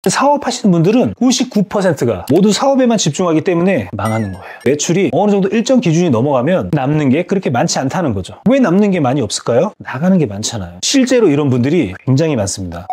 사업하시는 분들은 99%가 모두 사업에만 집중하기 때문에 망하는 거예요. 매출이 어느 정도 일정 기준이 넘어가면 남는 게 그렇게 많지 않다는 거죠. 왜 남는 게 많이 없을까요? 나가는 게 많잖아요. 실제로 이런 분들이 굉장히 많습니다.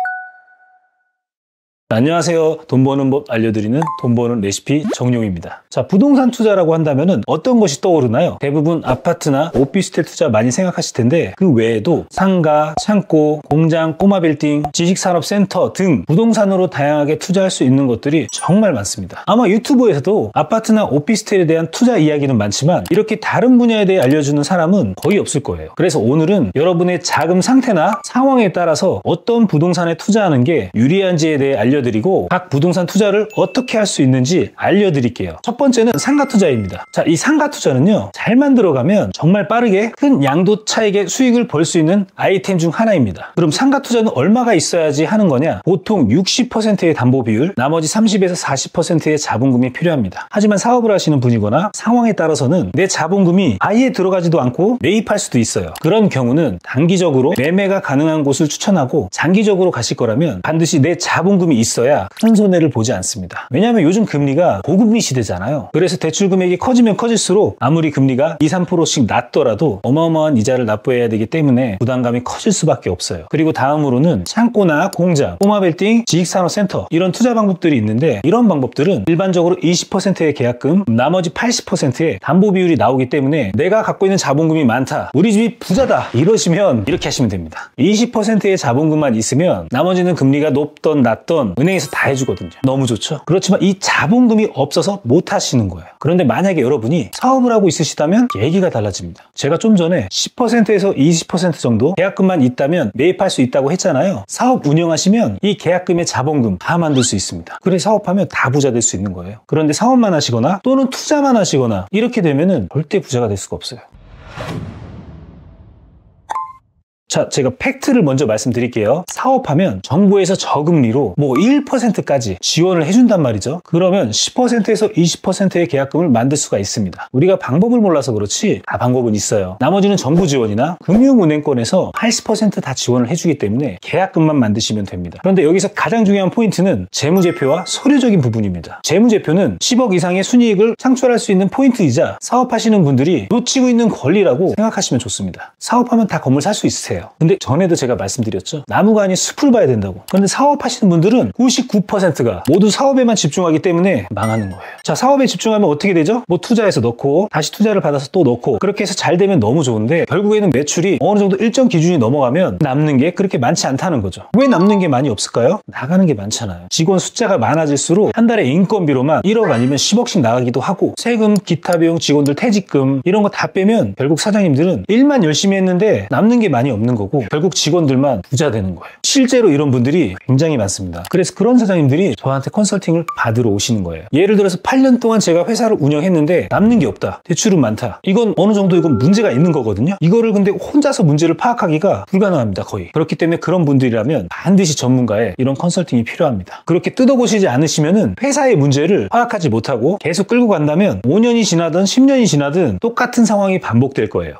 안녕하세요. 돈 버는 법 알려드리는 돈 버는 레시피 정용입니다. 자, 부동산 투자라고 한다면은 어떤 것이 떠오르나요? 대부분 아파트나 오피스텔 투자 많이 생각하실 텐데 그 외에도 상가, 창고, 공장, 꼬마 빌딩, 지식산업센터 등 부동산으로 다양하게 투자할 수 있는 것들이 정말 많습니다. 아마 유튜브에서도 아파트나 오피스텔에 대한 투자 이야기는 많지만 이렇게 다른 분야에 대해 알려주는 사람은 거의 없을 거예요. 그래서 오늘은 여러분의 자금 상태나 상황에 따라서 어떤 부동산에 투자하는 게 유리한지에 대해 알려드리고 각 부동산 투자를 어떻게 할 수 있는지 알려드릴게요. 첫 번째는 상가 투자입니다. 자, 이 상가 투자는요, 잘만 들어가면 정말 빠르게 큰 양도 차익의 수익을 벌 수 있는 아이템 중 하나입니다. 그럼 상가 투자는 얼마가 있어야지 하는 거냐? 보통 60%의 담보 비율, 나머지 30에서 40%의 자본금이 필요합니다. 하지만 사업을 하시는 분이거나 상황에 따라서는 내 자본금이 아예 들어가지도 않고 매입할 수도 있어요. 그런 경우는 단기적으로 매매가 가능한 곳을 추천하고 장기적으로 가실 거라면 반드시 내 자본금이 있어야 큰 손해를 보지 않습니다. 왜냐하면 요즘 금리가 고금리 시대잖아요. 그래서 대출 금액이 커지면 커질수록 아무리 금리가 2, 3%씩 낮더라도 어마어마한 이자를 납부해야 되기 때문에 부담감이 커질 수밖에 없어요. 그리고 다음으로는 창고나 공장, 꼬마 빌딩, 지식산업센터 이런 투자 방법들이 있는데 이런 방법들은 일반적으로 20%의 계약금, 나머지 80%의 담보 비율이 나오기 때문에 내가 갖고 있는 자본금이 많다, 우리 집이 부자다 이러시면 이렇게 하시면 됩니다. 20%의 자본금만 있으면 나머지는 금리가 높던 낮던 은행에서 다 해주거든요. 너무 좋죠? 그렇지만 이 자본금이 없어서 못 하시는 거예요. 그런데 만약에 여러분이 사업을 하고 있으시다면 얘기가 달라집니다. 제가 좀 전에 10%에서 20% 정도 계약금만 있다면 매입할 수 있다고 했잖아요. 사업 운영하시면 이 계약금의 자본금 다 만들 수 있습니다. 그래 사업하면 다 부자 될 수 있는 거예요. 그런데 사업만 하시거나 또는 투자만 하시거나 이렇게 되면은 절대 부자가 될 수가 없어요. 자, 제가 팩트를 먼저 말씀드릴게요. 사업하면 정부에서 저금리로 뭐 1%까지 지원을 해준단 말이죠. 그러면 10%에서 20%의 계약금을 만들 수가 있습니다. 우리가 방법을 몰라서 그렇지 다 방법은 있어요. 나머지는 정부 지원이나 금융은행권에서 80% 다 지원을 해주기 때문에 계약금만 만드시면 됩니다. 그런데 여기서 가장 중요한 포인트는 재무제표와 서류적인 부분입니다. 재무제표는 10억 이상의 순이익을 창출할 수 있는 포인트이자 사업하시는 분들이 놓치고 있는 권리라고 생각하시면 좋습니다. 사업하면 다 건물 살 수 있으세요. 근데 전에도 제가 말씀드렸죠. 나무가 아닌 숲을 봐야 된다고. 그런데 사업하시는 분들은 99%가 모두 사업에만 집중하기 때문에 망하는 거예요. 자, 사업에 집중하면 어떻게 되죠? 뭐 투자해서 넣고 다시 투자를 받아서 또 넣고 그렇게 해서 잘 되면 너무 좋은데 결국에는 매출이 어느 정도 일정 기준이 넘어가면 남는 게 그렇게 많지 않다는 거죠. 왜 남는 게 많이 없을까요? 나가는 게 많잖아요. 직원 숫자가 많아질수록 한 달에 인건비로만 1억 아니면 10억씩 나가기도 하고 세금, 기타 비용, 직원들 퇴직금 이런 거 다 빼면 결국 사장님들은 일만 열심히 했는데 남는 게 많이 없는 거고 결국 직원들만 부자 되는 거예요. 실제로 이런 분들이 굉장히 많습니다. 그래서 그런 사장님들이 저한테 컨설팅을 받으러 오시는 거예요. 예를 들어서 8년 동안 제가 회사를 운영했는데 남는 게 없다, 대출은 많다, 이건 어느 정도 이건 문제가 있는 거거든요. 이거를 근데 혼자서 문제를 파악하기가 불가능합니다. 거의. 그렇기 때문에 그런 분들이라면 반드시 전문가의 이런 컨설팅이 필요합니다. 그렇게 뜯어보시지 않으시면은 회사의 문제를 파악하지 못하고 계속 끌고 간다면 5년이 지나든 10년이 지나든 똑같은 상황이 반복될 거예요.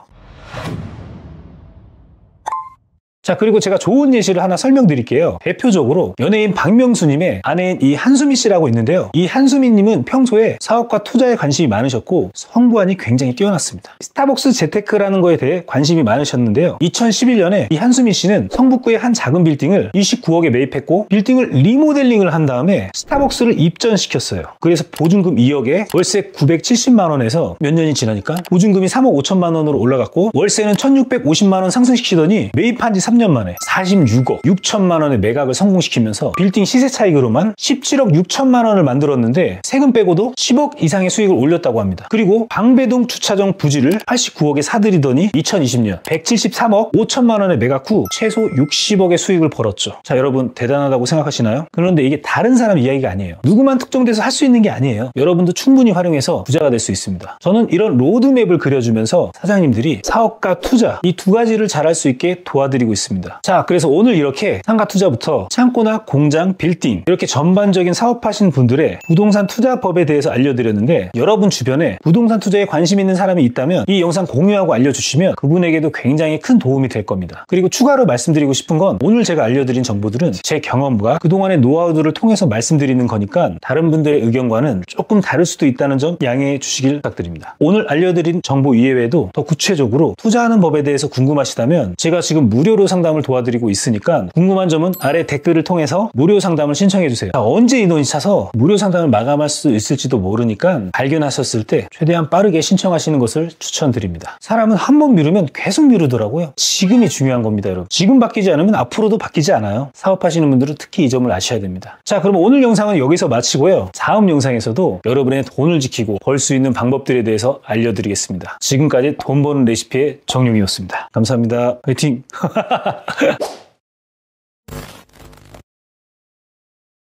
자, 그리고 제가 좋은 예시를 하나 설명드릴게요. 대표적으로 연예인 박명수님의 아내인 이 한수미 씨라고 있는데요. 이 한수미님은 평소에 사업과 투자에 관심이 많으셨고 성부안이 굉장히 뛰어났습니다. 스타벅스 재테크라는 거에 대해 관심이 많으셨는데요. 2011년에 이 한수미 씨는 성북구의 한 작은 빌딩을 29억에 매입했고 빌딩을 리모델링을 한 다음에 스타벅스를 입전시켰어요. 그래서 보증금 2억에 월세 970만 원에서 몇 년이 지나니까 보증금이 3억 5천만 원으로 올라갔고 월세는 1650만 원 상승시키더니 매입한 지 3년 만에 46억 6천만 원의 매각을 성공시키면서 빌딩 시세 차익으로만 17억 6천만 원을 만들었는데 세금 빼고도 10억 이상의 수익을 올렸다고 합니다. 그리고 방배동 주차장 부지를 89억에 사들이더니 2020년 173억 5천만 원의 매각 후 최소 60억의 수익을 벌었죠. 자, 여러분 대단하다고 생각하시나요? 그런데 이게 다른 사람 이야기가 아니에요. 누구만 특정돼서 할 수 있는 게 아니에요. 여러분도 충분히 활용해서 부자가 될 수 있습니다. 저는 이런 로드맵을 그려주면서 사장님들이 사업과 투자 이 두 가지를 잘할 수 있게 도와드리고 있습니다. 있습니다. 자, 그래서 오늘 이렇게 상가 투자부터 창고나 공장, 빌딩 이렇게 전반적인 사업하시는 분들의 부동산 투자법에 대해서 알려드렸는데, 여러분 주변에 부동산 투자에 관심 있는 사람이 있다면 이 영상 공유하고 알려주시면 그분에게도 굉장히 큰 도움이 될 겁니다. 그리고 추가로 말씀드리고 싶은 건, 오늘 제가 알려드린 정보들은 제 경험과 그동안의 노하우들을 통해서 말씀드리는 거니까 다른 분들의 의견과는 조금 다를 수도 있다는 점 양해해 주시길 부탁드립니다. 오늘 알려드린 정보 이외에도 더 구체적으로 투자하는 법에 대해서 궁금하시다면 제가 지금 무료로 상담을 도와드리고 있으니까 궁금한 점은 아래 댓글을 통해서 무료 상담을 신청해 주세요. 언제 인원이 차서 무료 상담을 마감할 수 있을지도 모르니까 발견하셨을 때 최대한 빠르게 신청하시는 것을 추천드립니다. 사람은 한 번 미루면 계속 미루더라고요. 지금이 중요한 겁니다, 여러분. 지금 바뀌지 않으면 앞으로도 바뀌지 않아요. 사업하시는 분들은 특히 이 점을 아셔야 됩니다. 자, 그럼 오늘 영상은 여기서 마치고요. 다음 영상에서도 여러분의 돈을 지키고 벌 수 있는 방법들에 대해서 알려드리겠습니다. 지금까지 돈 버는 레시피의 정용이었습니다. 감사합니다. 화이팅!